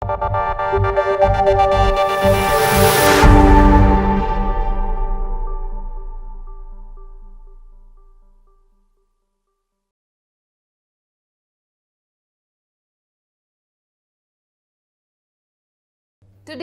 Today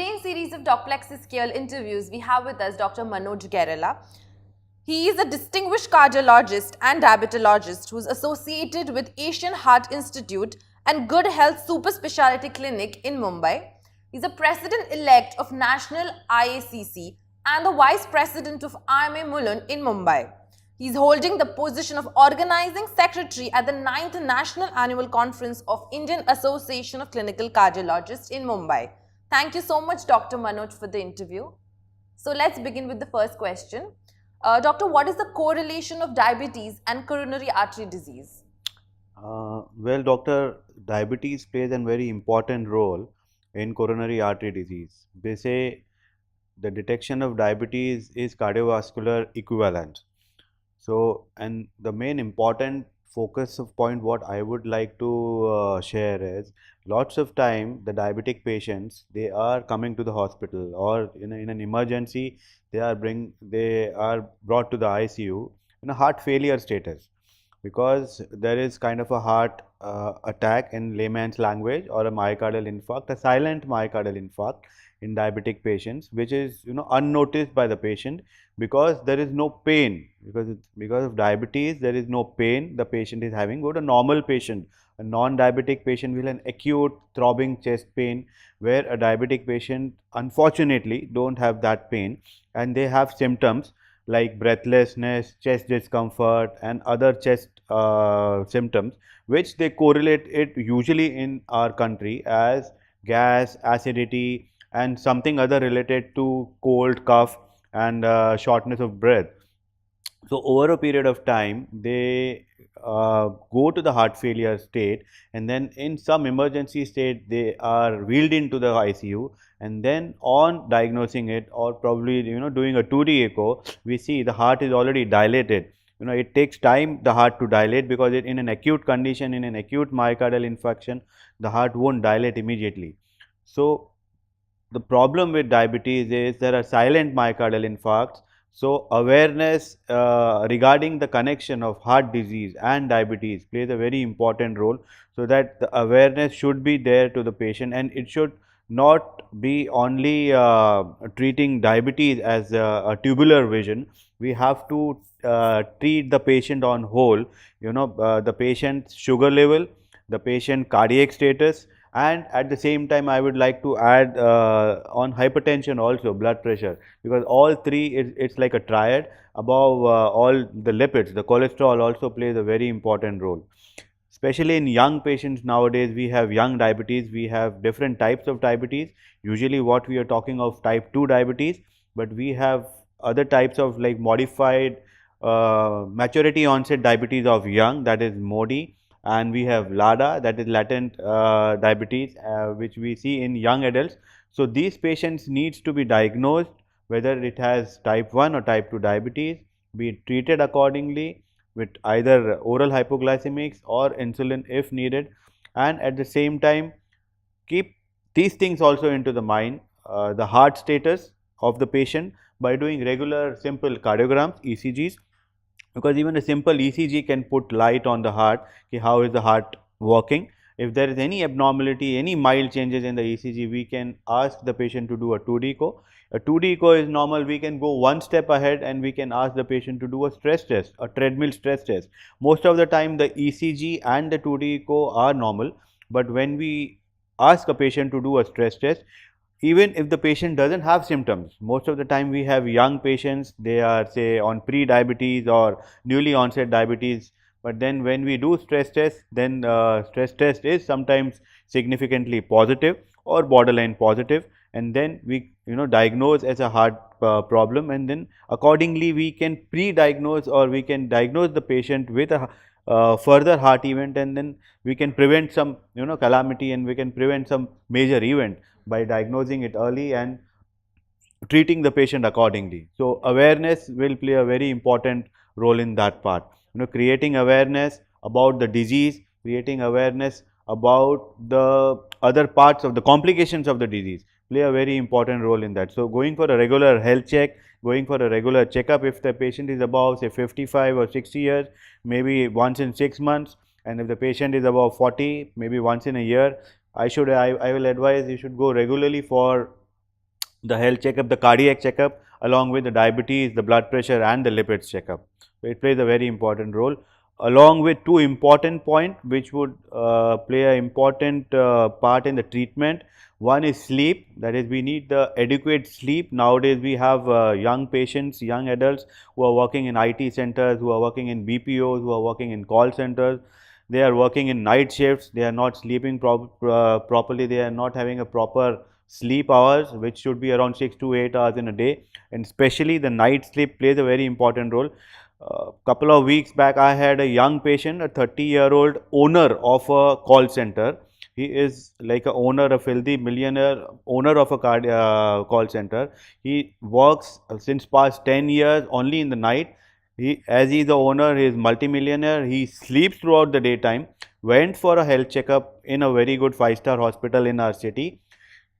in series of Docplexus KOL Interviews, we have with us Dr. Manoj Gerela. He is a distinguished cardiologist and diabetologist who is associated with Asian Heart Institute and Good Health Super Speciality Clinic in Mumbai. He is a president-elect of National IACC and the vice president of IMA Mulund in Mumbai. He is holding the position of organizing secretary at the 9th National Annual Conference of Indian Association of Clinical Cardiologists in Mumbai. Thank you so much, Dr. Manoj, for the interview. So let's begin with the first question. Doctor, what is the correlation of diabetes and coronary artery disease? Well, doctor, diabetes plays a very important role in coronary artery disease. They say the detection of diabetes is cardiovascular equivalent. So, and the main important focus of point what I would like to share is lots of time the diabetic patients, they are coming to the hospital or in an emergency they are brought to the ICU in a heart failure status, because there is kind of a heart attack in layman's language, or a myocardial infarct, a silent myocardial infarct in diabetic patients, which is unnoticed by the patient because there is no pain, because of diabetes there is no pain the patient is having. But a normal patient, a non-diabetic patient, will have an acute throbbing chest pain, where a diabetic patient unfortunately don't have that pain, and they have symptoms like breathlessness, chest discomfort and other chest symptoms, which they correlate it usually in our country as gas, acidity and something other related to cold, cough and shortness of breath. So, over a period of time they go to the heart failure state, and then in some emergency state they are wheeled into the ICU, and then on diagnosing it, or probably doing a 2D echo, we see the heart is already dilated. It takes time the heart to dilate, because in an acute condition, in an acute myocardial infarction, the heart won't dilate immediately. So, the problem with diabetes is there are silent myocardial infarcts. So, awareness regarding the connection of heart disease and diabetes plays a very important role, so that the awareness should be there to the patient, and it should not be only treating diabetes as a tubular vision. We have to treat the patient on whole, the patient's sugar level, the patient cardiac status, and at the same time I would like to add on hypertension also, blood pressure, because all three it's like a triad. Above all the lipids, the cholesterol also plays a very important role. Especially in young patients nowadays, we have young diabetes, we have different types of diabetes. Usually what we are talking of type 2 diabetes, but we have other types of like modified maturity onset diabetes of young, that is MODY, and we have LADA, that is latent diabetes, which we see in young adults. So, these patients needs to be diagnosed whether it has type 1 or type 2 diabetes, be treated accordingly with either oral hypoglycemics or insulin if needed, and at the same time keep these things also into the mind, the heart status of the patient, by doing regular simple cardiograms, ECGs, because even a simple ECG can put light on the heart, how is the heart working. If there is any abnormality, any mild changes in the ECG, we can ask the patient to do a 2D echo. A 2D echo is normal, we can go one step ahead and we can ask the patient to do a stress test, a treadmill stress test. Most of the time the ECG and the 2D echo are normal, but when we ask a patient to do a stress test, even if the patient doesn't have symptoms, most of the time we have young patients, they are say on pre-diabetes or newly onset diabetes, but then when we do stress test, then stress test is sometimes significantly positive or borderline positive, and then we diagnose as a heart problem, and then accordingly we can pre-diagnose or we can diagnose the patient with a further heart event, and then we can prevent some calamity, and we can prevent some major event by diagnosing it early and treating the patient accordingly. So, awareness will play a very important role in that part. Creating awareness about the disease, creating awareness about the other parts of the complications of the disease play a very important role in that. So, going for a regular health check, going for a regular checkup if the patient is above say 55 or 60 years, maybe once in 6 months, and if the patient is above 40, maybe once in a year. I will advise you should go regularly for the health checkup, the cardiac checkup, along with the diabetes, the blood pressure and the lipids checkup. So, it plays a very important role, along with two important points which would play an important part in the treatment. One is sleep, that is we need the adequate sleep. Nowadays we have young patients, young adults who are working in IT centers, who are working in BPOs, who are working in call centers. They are working in night shifts, they are not sleeping properly, they are not having a proper sleep hours, which should be around 6 to 8 hours in a day, and especially the night sleep plays a very important role. Couple of weeks back, I had a young patient, a 30-year-old owner of a call center. He is like a owner, a filthy millionaire, owner of a call center. He works since past 10 years only in the night. As he is the owner, he is multimillionaire. He sleeps throughout the daytime. Went for a health checkup in a very good 5-star hospital in our city.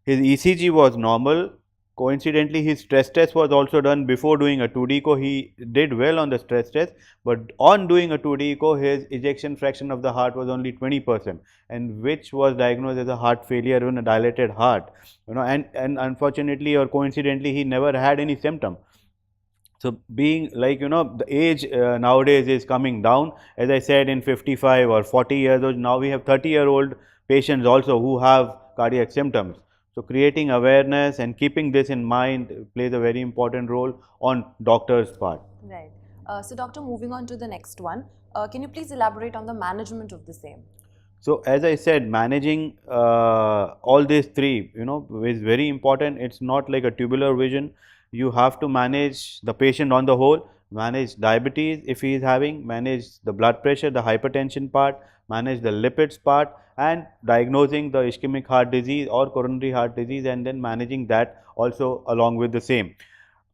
His ECG was normal. Coincidentally, his stress test was also done before doing a 2D echo. He did well on the stress test, but on doing a 2D echo, his ejection fraction of the heart was only 20%, and which was diagnosed as a heart failure in a dilated heart. And unfortunately or coincidentally, he never had any symptom. So, being like the age nowadays is coming down, as I said, in 55 or 40 years old. Now we have 30-year-old patients also who have cardiac symptoms. So, creating awareness and keeping this in mind plays a very important role on doctors' part. Right. So, doctor, moving on to the next one, can you please elaborate on the management of the same? So, as I said, managing all these three, is very important. It's not like a tubular vision. You have to manage the patient on the whole, manage diabetes if he is having, manage the blood pressure, the hypertension part, manage the lipids part, and diagnosing the ischemic heart disease or coronary heart disease, and then managing that also along with the same.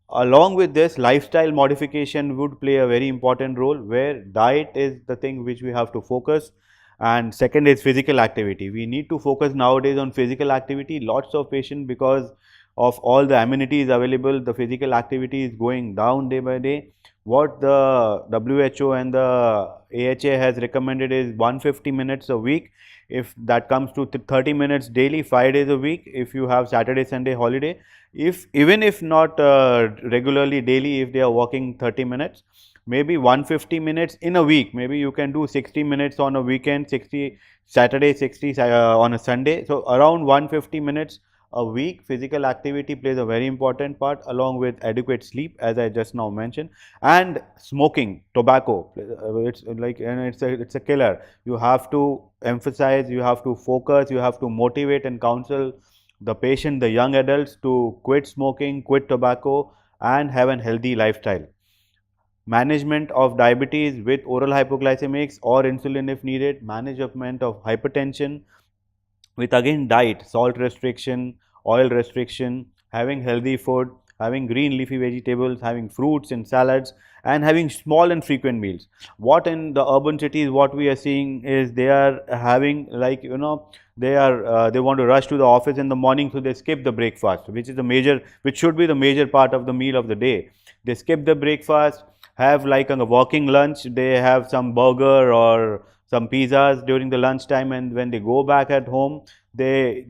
Along with this, lifestyle modification would play a very important role, where diet is the thing which we have to focus, and second is physical activity. We need to focus nowadays on physical activity. Lots of patients, because of all the amenities available, the physical activity is going down day by day. What the WHO and the AHA has recommended is 150 minutes a week. If that comes to 30 minutes daily, 5 days a week, if you have Saturday, Sunday holiday, if even if not regularly daily, if they are working 30 minutes, maybe 150 minutes in a week, maybe you can do 60 minutes on a weekend, 60 Saturday, 60 on a Sunday. So, around 150 minutes a week. Physical activity plays a very important part, along with adequate sleep, as I just now mentioned, and smoking, tobacco. It's like, and it's a killer. You have to emphasize, you have to focus, you have to motivate and counsel the patient, the young adults, to quit smoking, quit tobacco, and have a healthy lifestyle. Management of diabetes with oral hypoglycemics or insulin if needed, management of hypertension with again diet, salt restriction, oil restriction, having healthy food, having green leafy vegetables, having fruits and salads, and having small and frequent meals. What in the urban cities, what we are seeing is they are having, like, they want to rush to the office in the morning, so they skip the breakfast, which should be the major part of the meal of the day. They skip the breakfast, have like a working lunch, they have some burger or some pizzas during the lunch time, and when they go back at home, they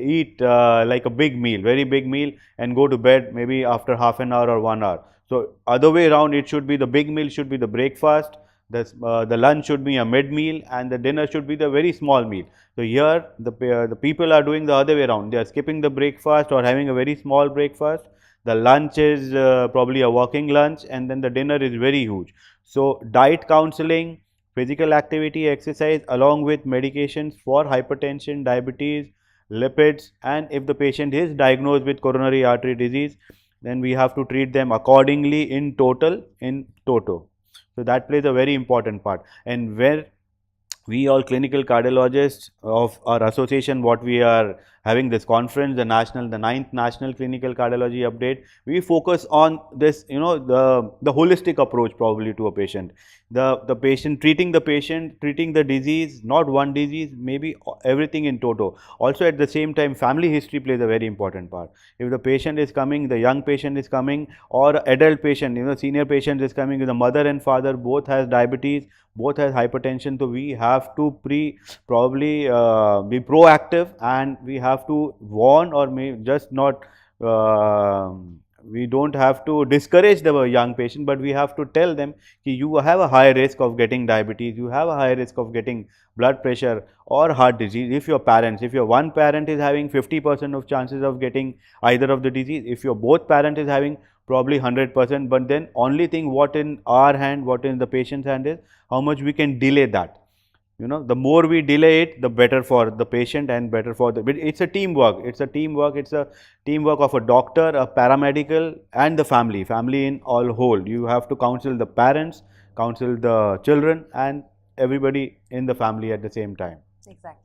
eat like a big meal, very big meal, and go to bed maybe after half an hour or 1 hour. So, other way around, it should be the big meal should be the breakfast, the lunch should be a mid meal, and the dinner should be the very small meal. So, here the people are doing the other way around. They are skipping the breakfast or having a very small breakfast. The lunch is probably a working lunch, and then the dinner is very huge. So, diet counseling, physical activity, exercise, along with medications for hypertension, diabetes, lipids, and if the patient is diagnosed with coronary artery disease, then we have to treat them accordingly in toto. So, that plays a very important part. And where we all clinical cardiologists of our association, what we are having this conference, the ninth national clinical cardiology update, we focus on this, the holistic approach probably to a patient, the patient, treating the disease, not one disease, maybe everything in toto. Also at the same time, family history plays a very important part. If the patient is coming, the young patient is coming, or adult patient, senior patient is coming, the mother and father both has diabetes, both has hypertension, so we have to probably be proactive, and we have to warn, or may just not, we don't have to discourage the young patient, but we have to tell them that you have a high risk of getting diabetes, you have a high risk of getting blood pressure or heart disease. If your one parent is having 50% of chances of getting either of the disease, if your both parent is having, probably 100%, but then only thing what in our hand, what in the patient's hand is how much we can delay that. The more we delay it, the better for the patient and better for the, it's a teamwork, it's a teamwork of a doctor, a paramedical, and the family in all whole. You have to counsel the parents, counsel the children, and everybody in the family at the same time. Exactly.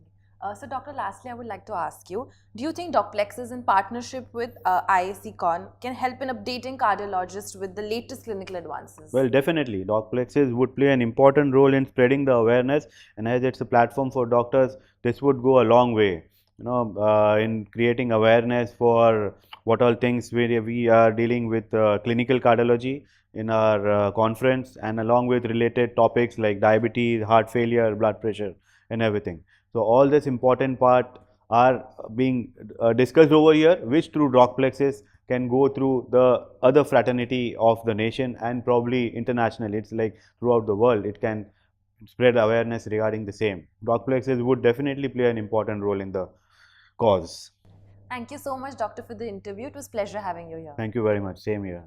So, Doctor, lastly, I would like to ask you, do you think Docplexus in partnership with IAC-CON can help in updating cardiologists with the latest clinical advances? Well, definitely, Docplexus would play an important role in spreading the awareness, and as it's a platform for doctors, this would go a long way, in creating awareness for what all things we are dealing with clinical cardiology in our conference, and along with related topics like diabetes, heart failure, blood pressure, and everything. So, all this important part are being discussed over here, which through Docplexus can go through the other fraternity of the nation and probably internationally. It's like throughout the world, it can spread awareness regarding the same. Docplexus would definitely play an important role in the cause. Thank you so much, Doctor, for the interview. It was a pleasure having you here. Thank you very much. Same here.